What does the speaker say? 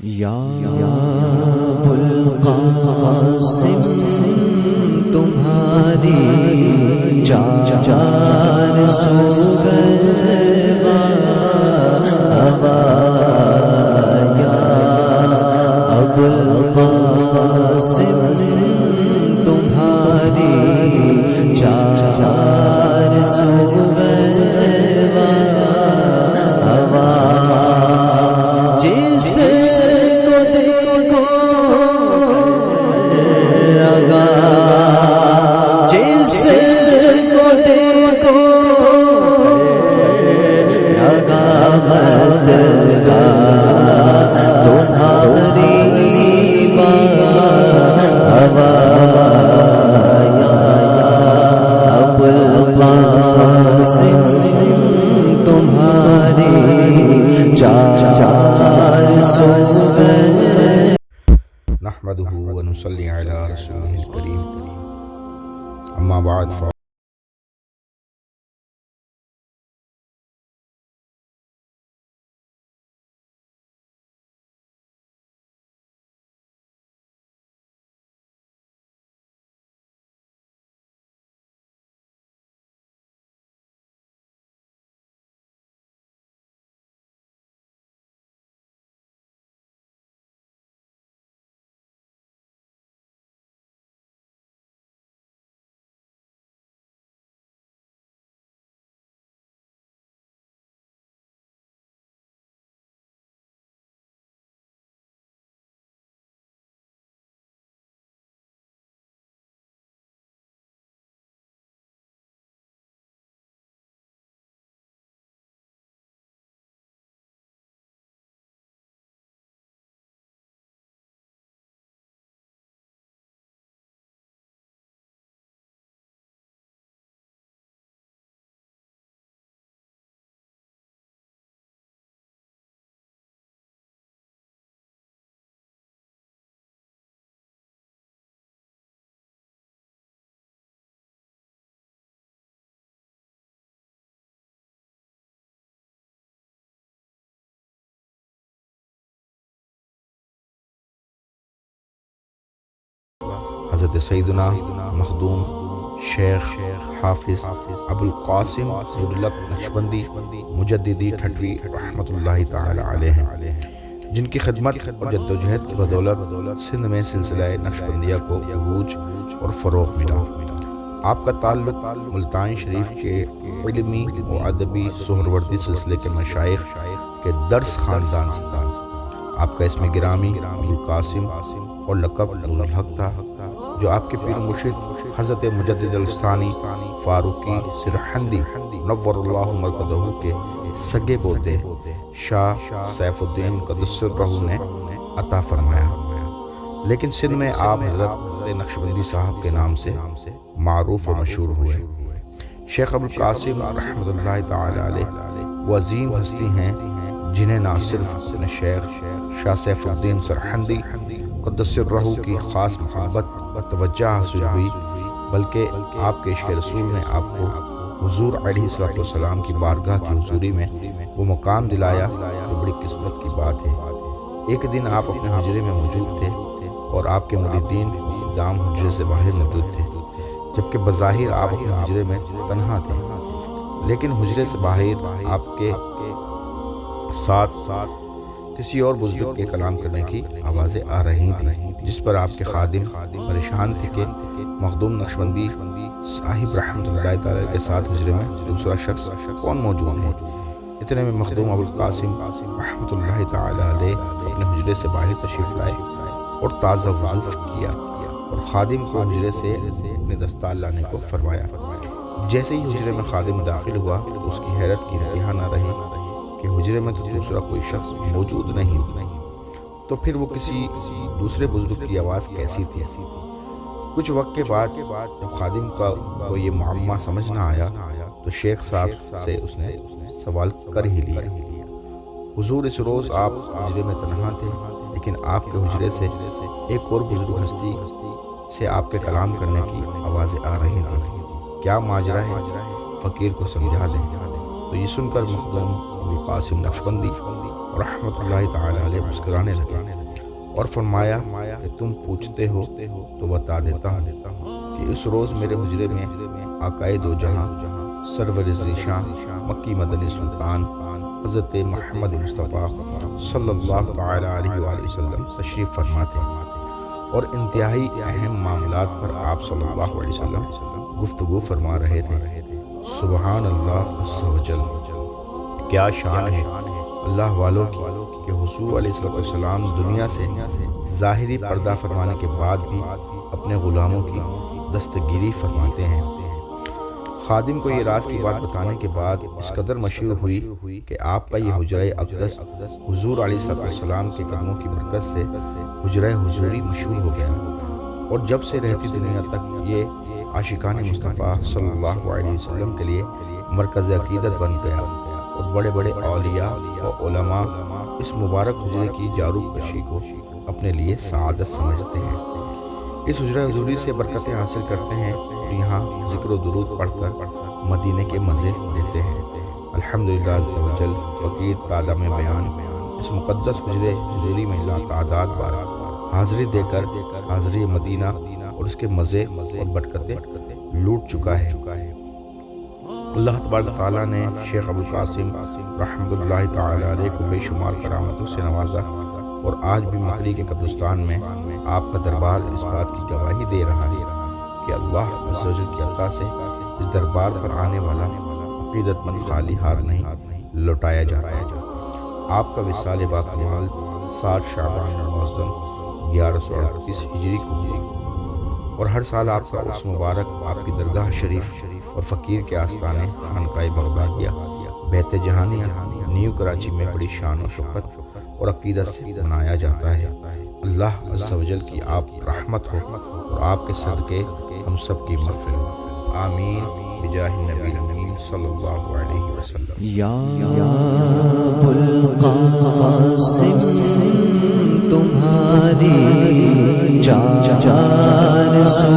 یا ابوالقاسم تمہاری چار سو یا ابوالقاسم تمہاری چار سو نحمده ونصلي على رسوله الكريم اما بعد حضرت سیدنا مخدوم شیخ حافظ ابوالقاسم عبداللہ نقشبندی مجددی ٹھٹوی رحمۃ اللہ تعالی علیہ، جن کی خدمت اور جدوجہد کی بدولت سندھ میں سلسلہ نقشبندیہ کو عروج اور فروغ ملا۔ آپ کا تعلق ملتان شریف کے علمی و ادبی سہروردی سلسلے کے مشائخ کے درس خاندان سے تھا۔ آپ کا اسم گرامی ابوالقاسم اور لقب نورالحق تھا، جو آپ کے پیر مرشد حضرت مجدد الثانی فاروقی سرہندی نور اللہ مرکزہ کے سگے پوتے شاہ سیف الدین قدس سرہ نے عطا فرمایا، لیکن سندھ میں آپ حضرت نقشبندی صاحب کے نام سے معروف و مشہور ہوئے۔ شیخ ابوالقاسم رحمۃ اللہ تعالی علیہ وہ عظیم ہستی ہیں جنہیں نہ صرف اپنے شیخ شاہ سیف الدین سرہندی قدس سرہ کی خاص محبت و توجہ حاصل ہوئی، بلکہ آپ کے عشق رسول نے آپ کو حضور علیہ السلام کی بارگاہ کی حضوری میں وہ مقام دلایا جو بڑی قسمت کی بات ہے۔ ایک دن آپ اپنے حجرے میں موجود تھے اور آپ کے مریدین و خدام حجرے سے باہر موجود تھے، جبکہ بظاہر آپ اپنے حجرے میں تنہا تھے، لیکن حجرے سے باہر آپ کے ساتھ کسی اور بزرگ کے کلام کرنے کی آوازیں آ رہی تھیں، جس پر آپ کے خادم پریشان تھے کہ مخدوم نقشبندی صاحب رحمۃ اللہ تعالی کے ساتھ حجرے میں دوسرا شخص کون موجود ہے۔ اتنے میں مخدوم ابوالقاسم رحمۃ اللہ تعالی علیہ اپنے حجرے سے باہر تشریف لائے اور تازہ وضو کیا اور خادم کو حجرے سے اپنے دستار لانے کو فرمایا۔ جیسے ہی حجرے میں خادم داخل ہوا تو اس کی حیرت کی انتہا نہ رہی کہ حجرے میں تو دوسرا کوئی شخص موجود نہیں، تو پھر وہ کسی دوسرے بزرگ کی آواز کیسی تھی؟ کچھ وقت کے بعد جب خادم کو یہ معمہ سمجھ نہ آیا تو شیخ صاحب سے اس نے سوال کر ہی لیا۔ حضور اس روز آپ حجرے میں تنہا تھے، لیکن آپ کے حجرے سے ایک اور بزرگ ہستی سے آپ کے کلام کرنے کی آوازیں آ رہی تھیں، کیا ماجرا ہے؟ فقیر کو سمجھا دیں۔ تو یہ سن کر مخدوم ابوالقاسم نقشبندی رحمۃ اللہ تعالی علیہ مسکرانے لگے اور فرمایا کہ تم پوچھتے ہو تو بتا دیتا ہوں کہ اس روز میرے حجرے میں آقائے دو جہاں سرور ذیشان مکی مدنی سلطان حضرت محمد مصطفیٰ صلی اللہ تعالی علیہ وآلہ وسلم تشریف فرما تھے اور انتہائی اہم معاملات پر آپ صلی اللہ علیہ وسلم گفتگو فرما رہے تھے۔ سبحان اللہ عز و جل، کیا شان ہے اللہ والوں کی کہ حضور علیہ السلام دنیا سے ظاہری پردہ فرمانے کے بعد بھی اپنے غلاموں کی دستگیری فرماتے ہیں۔ خادم کو یہ راز کی بات بتانے کے بعد اس قدر مشہور ہوئی کہ آپ کا یہ حجرہ اقدس حضور علیہ السلام کے قدموں کی برکت سے حجرہ حضوری مشہور ہو گیا، اور جب سے رہتی دنیا تک یہ عاشقان مصطفیٰ صلی اللہ علیہ وسلم کے لیے مرکز عقیدت بن گیا، اور بڑے بڑے اولیاء و علماء اس مبارک حجرے کی جارو کشی کو اپنے لیے سعادت سمجھتے ہیں۔ اس حجرہ حضوری سے برکتیں حاصل کرتے ہیں تو یہاں ذکر و درود پڑھ کر مدینے کے مزے لیتے ہیں۔ الحمدللہ عز و جل، فقیر تعداد میں بیان اس مقدس حجرے حضوری میں لا تعداد بار حاضری دے کر حاضری مدینہ اور اس کے مزے اور برکتیں لوٹ چکا ہے۔ اللہ تبارک تعالیٰ نے شیخ ابوالقاسم رحمۃ اللہ تعالی علیہ کو بے شمار کرامتوں سے نوازا، اور آج بھی مکری کے قبرستان میں آپ کا دربار اس بات کی گواہی دے رہا ہے کہ اللہ عز و جل کی عطا سے اس دربار پر آنے والا عقیدت مند خالی ہاتھ نہیں لوٹایا جاتا ہے۔ آپ کا وصال باکمال 7 شعبان المعظم 1138 ہجری کو ہوا، اور ہر سال آپ کا اس مبارک آپ کی درگاہ شریف اور فقیر کے آستانے خانقاہ بغدادیہ بیت جہانیہ نیو کراچی میں بڑی شان و شوکت اور عقیدت سے منایا جاتا ہے۔ اللہ عز و جل کی آپ رحمت ہو اور آپ کے صدقے ہم سب کی مغفرت، آمین بجاہ نبی الامین صلی اللہ علیہ وسلم۔ یا ابوالقاسم تمہاری چار سو